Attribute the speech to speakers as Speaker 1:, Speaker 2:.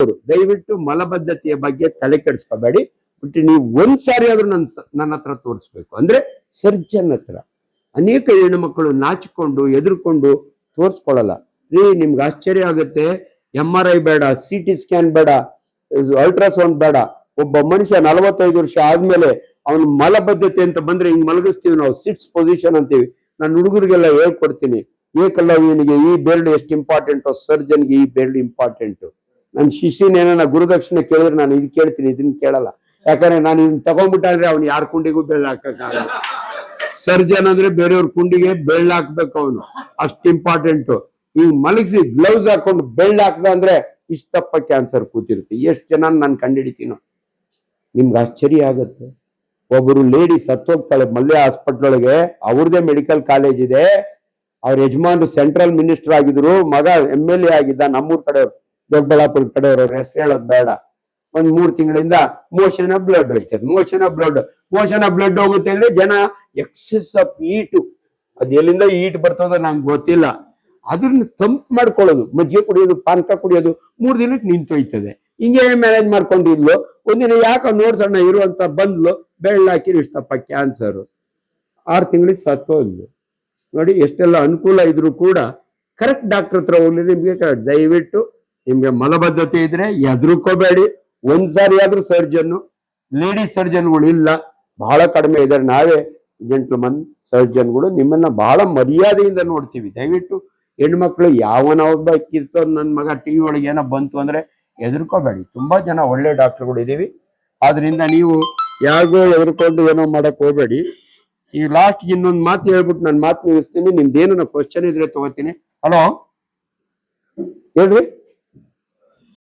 Speaker 1: ದಯವಿಟ್ಟು ಮಲಬದ್ಧತೆಯ ಬಗ್ಗೆ ತಲೆ ಕೆಡಿಸ್ಕೋಬೇಡಿ. ಬಟ್ ನೀವು ಒಂದ್ಸಾರಿ ಆದ್ರೂ ನನ್ನ ಹತ್ರ ತೋರಿಸ್ಬೇಕು. ಅಂದ್ರೆ ಸರ್ಜನ್ ಹತ್ರ. ಅನೇಕ ಹೆಣ್ಣು ಮಕ್ಕಳು ನಾಚಿಕೊಂಡು ಎದುರ್ಕೊಂಡು ತೋರಿಸ್ಕೊಳ್ಳಲ್ಲ. ನಿಮ್ಗೆ ಆಶ್ಚರ್ಯ ಆಗುತ್ತೆ. MRI ಬೇಡ, CT ಸ್ಕ್ಯಾನ್ ಬೇಡ, ಅಲ್ಟ್ರಾಸೌಂಡ್ ಬೇಡ. ಒಬ್ಬ ಮನುಷ್ಯ 45 ವರ್ಷ ಆದ್ಮೇಲೆ ಅವನು ಮಲಬದ್ಧತೆ ಅಂತ ಬಂದ್ರೆ ಹಿಂಗ್ ಮಲಗಿಸ್ತೀವಿ ನಾವು, ಸಿಟ್ಸ್ ಪೊಸಿಷನ್ ಅಂತೀವಿ. ನಾನು ಹುಡುಗರಿಗೆಲ್ಲ ಹೇಳ್ಕೊಡ್ತೀನಿ, ಏಕಲವ್ಯನಿಗೆ ಈ ಬೆರಳು ಎಷ್ಟು ಇಂಪಾರ್ಟೆಂಟು, ಸರ್ಜನ್ಗೆ ಈ ಬೆರಳು ಇಂಪಾರ್ಟೆಂಟು. ನನ್ನ ಶಿಷ್ಯನೇನ ಗುರುದಕ್ಷಿಣೆ ಕೇಳಿದ್ರೆ ನಾನು ಇದು ಕೇಳ್ತೀನಿ, ಇದನ್ನ ಕೇಳಲ್ಲ. ಯಾಕಂದ್ರೆ ನಾನು ಇದನ್ನ ತಗೊಂಡ್ಬಿಟ್ಟಾದ್ರೆ ಅವ್ನು ಯಾರ ಕುಂಡಿಗೂ ಬೆಳ್ಳು ಹಾಕಕ್ಕಾಗಲ್ಲ. ಸರ್ಜನ್ ಅಂದ್ರೆ ಬೇರೆಯವ್ರ ಕುಂಡಿಗೆ ಬೆಳ್ಳು ಹಾಕ್ಬೇಕು, ಅವನು ಅಷ್ಟು ಇಂಪಾರ್ಟೆಂಟು. ಈಗ ಮಲಗಿಸಿ ಗ್ಲೌಸ್ ಹಾಕೊಂಡು ಬೆಳ್ಳು ಹಾಕ್ದ ಅಂದ್ರೆ ಇಷ್ಟಪ್ಪ ಕ್ಯಾನ್ಸರ್ ಕೂತಿರುತ್ತೆ. ಎಷ್ಟು ಜನ ನಾನು ಕಂಡಿಡಿತೀನೋ, ನಿಮ್ಗೆ ಆಶ್ಚರ್ಯ ಆಗುತ್ತೆ. ಒಬ್ಬರು ಲೇಡಿ ಸತ್ತೋಗ್ತಾಳೆ ಮಲ್ಯ ಹಾಸ್ಪಿಟಲ್ ಒಳಗೆ. ಅವ್ರದೇ ಮೆಡಿಕಲ್ ಕಾಲೇಜ್ ಇದೆ. ಅವ್ರ ಯಜಮಾನ್ರು ಸೆಂಟ್ರಲ್ ಮಿನಿಸ್ಟರ್ ಆಗಿದ್ರು, ಮಗ MLA ಆಗಿದ್ದ, ನಮ್ಮೂರ್ ಕಡೆಯವ್ರು, ದೊಡ್ಡಬಳ್ಳಾಪುರದ ಕಡೆಯವರು. ಅವ್ರ ಹೆಸರು ಹೇಳೋದು ಬೇಡ. ಒಂದ್ 3 ತಿಂಗಳಿಂದ ಮೋಷನ್ ಆಫ್ ಬ್ಲಡ್ ಹೋಗ್ತದೆ. ಮೋಷನ್ ಆಫ್ ಬ್ಲಡ್ ಹೋಗುತ್ತೆ ಅಂದ್ರೆ ಜನ ಎಕ್ಸೆಸ್ ಆಫ್ ಈಟು, ಅದ್ ಎಲ್ಲಿಂದ ಈಟ್ ಬರ್ತದೋ ನಂಗೆ ಗೊತ್ತಿಲ್ಲ. ಅದ್ರನ್ನ ತಂಪು ಮಾಡ್ಕೊಳ್ಳೋದು, ಮಜ್ಜಿಗೆ ಕುಡಿಯೋದು, ಪಾನಕ ಕುಡಿಯೋದು, 3 ದಿನಕ್ಕೆ ನಿಂತೋಯ್ತದೆ. ಹಿಂಗೆ ಮ್ಯಾನೇಜ್ ಮಾಡ್ಕೊಂಡಿದ್ಲು. ಒಂದಿನ ಯಾಕೆ ನೋಡ್ಸಣ್ಣ ಇರುವಂತ ಬಂದ್ಲು, ಬೆಳ್ಳು ಹಾಕಿರು ಇಷ್ಟಪ್ಪ ಕ್ಯಾನ್ಸರ್. 6 ತಿಂಗಳಿಗೆ ಸತ್ತೋದ್ಲು. ನೋಡಿ ಎಷ್ಟೆಲ್ಲ ಅನುಕೂಲ ಇದ್ರು ಕೂಡ ಕರೆಕ್ಟ್ ಡಾಕ್ಟರ್ ಹತ್ರ ಹೋಗ್ಲಿ. ನಿಮ್ಗೆ ದಯವಿಟ್ಟು ನಿಮ್ಗೆ ಮಲಬದ್ಧತೆ ಇದ್ರೆ ಹೆದರ್ಕೋಬೇಡಿ. ಒಂದ್ಸಾರಿ ಆದ್ರೂ ಸರ್ಜನ್ನು, ಲೇಡೀಸ್ ಸರ್ಜನ್ಗಳು ಇಲ್ಲ, ಬಹಳ ಕಡಿಮೆ ಇದ್ದಾರೆ. ನಾವೇ ಜೆಂಟ್ಲ್ಮನ್ ಸರ್ಜನ್ಗಳು ನಿಮ್ಮನ್ನ ಬಹಳ ಮರ್ಯಾದೆಯಿಂದ ನೋಡ್ತೀವಿ. ದಯವಿಟ್ಟು ಹೆಣ್ಮಕ್ಳು ಯಾವನೊಬ್ಬ ಕಿರ್ತೋ ನನ್ನ ಮಗ TV ಒಳಗೆ ಏನೋ ಬಂತು ಅಂದ್ರೆ ಹೆದರ್ಕೋಬೇಡಿ. ತುಂಬಾ ಜನ ಒಳ್ಳೆ ಡಾಕ್ಟರ್ಗಳು ಇದೀವಿ. ಆದ್ರಿಂದ ನೀವು ಯಾರಿಗೋ ಹೆದರ್ಕೊಂಡು ಏನೋ ಮಾಡಕ್ ಹೋಗ್ಬೇಡಿ. ಈ ಲಾಸ್ಟ್ ಇನ್ನೊಂದು ಮಾತು ಹೇಳ್ಬಿಟ್ಟು ನನ್ನ ಮಾತು ಮುಗಿಸ್ತೀನಿ. ನಿಮ್ದೇನು ಕ್ವಶನ್ ಇದ್ರೆ ತಗೋತೀನಿ. ಹಲೋ ಹೇಳ್ರಿ.